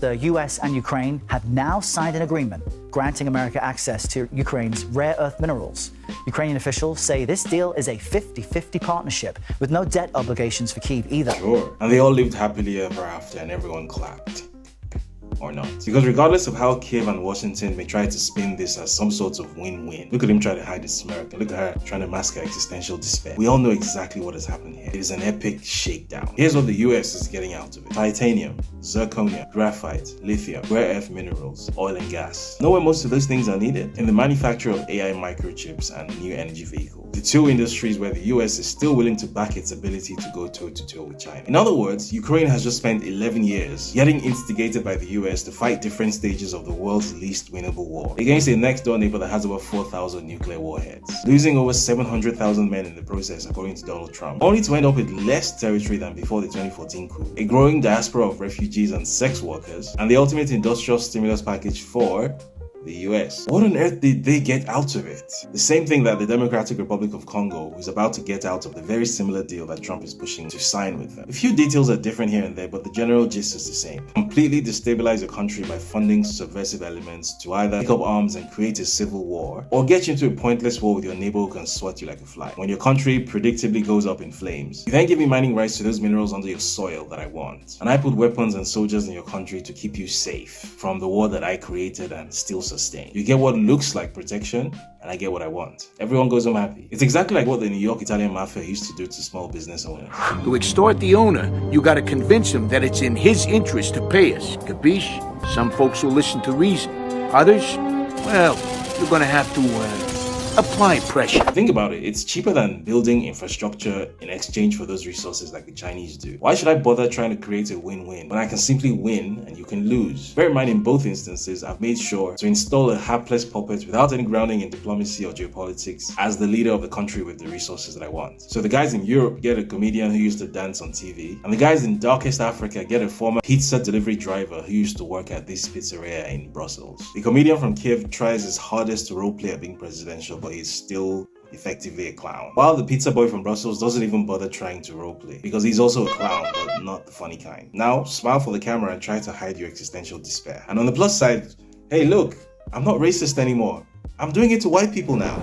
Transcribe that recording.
The US and Ukraine have now signed an agreement granting America access to Ukraine's rare earth minerals. Ukrainian officials say this deal is a 50-50 partnership with no debt obligations for Kyiv either. Sure. And they all lived happily ever after and everyone clapped. Or not. Because regardless of how Kiev and Washington may try to spin this as some sort of win-win, look at him try to hide his smirk, and look at her trying to mask her existential despair. We all know exactly what has happened here. It is an epic shakedown. Here's what the US is getting out of it. Titanium, zirconia, graphite, lithium, rare earth minerals, oil and gas. Know where most of those things are needed? In the manufacture of AI microchips and new energy vehicles. The two industries where the US is still willing to back its ability to go toe-to-toe with China. In other words, Ukraine has just spent 11 years getting instigated by the US to fight different stages of the world's least winnable war against a next-door neighbor that has over 4,000 nuclear warheads, losing over 700,000 men in the process according to Donald Trump, only to end up with less territory than before the 2014 coup, a growing diaspora of refugees and sex workers, and the ultimate industrial stimulus package for the US. What on earth did they get out of it? The same thing that the Democratic Republic of Congo is about to get out of the very similar deal that Trump is pushing to sign with them. A few details are different here and there, but the general gist is the same. Completely destabilize a country by funding subversive elements to either pick up arms and create a civil war, or get you into a pointless war with your neighbor who can swat you like a fly. When your country predictably goes up in flames, you then give me mining rights to those minerals under your soil that I want. And I put weapons and soldiers in your country to keep you safe from the war that I created and still sustain. You get what looks like protection, and I get what I want. Everyone goes home happy. It's exactly like what the New York Italian mafia used to do to small business owners. To extort the owner, you gotta convince him that it's in his interest to pay us. Capiche? Some folks will listen to reason. Others, well, you're gonna have to, apply pressure. Think about it, it's cheaper than building infrastructure in exchange for those resources like the Chinese do. Why should I bother trying to create a win-win when I can simply win and you can lose? Bear in mind, in both instances, I've made sure to install a hapless puppet without any grounding in diplomacy or geopolitics as the leader of the country with the resources that I want. So the guys in Europe get a comedian who used to dance on TV, and the guys in darkest Africa get a former pizza delivery driver who used to work at this pizzeria in Brussels. The comedian from Kiev tries his hardest to roleplay at being presidential, but he's still effectively a clown. While the pizza boy from Brussels doesn't even bother trying to roleplay, because he's also a clown, but not the funny kind. Now, smile for the camera and try to hide your existential despair. And on the plus side, hey look, I'm not racist anymore. I'm doing it to white people now.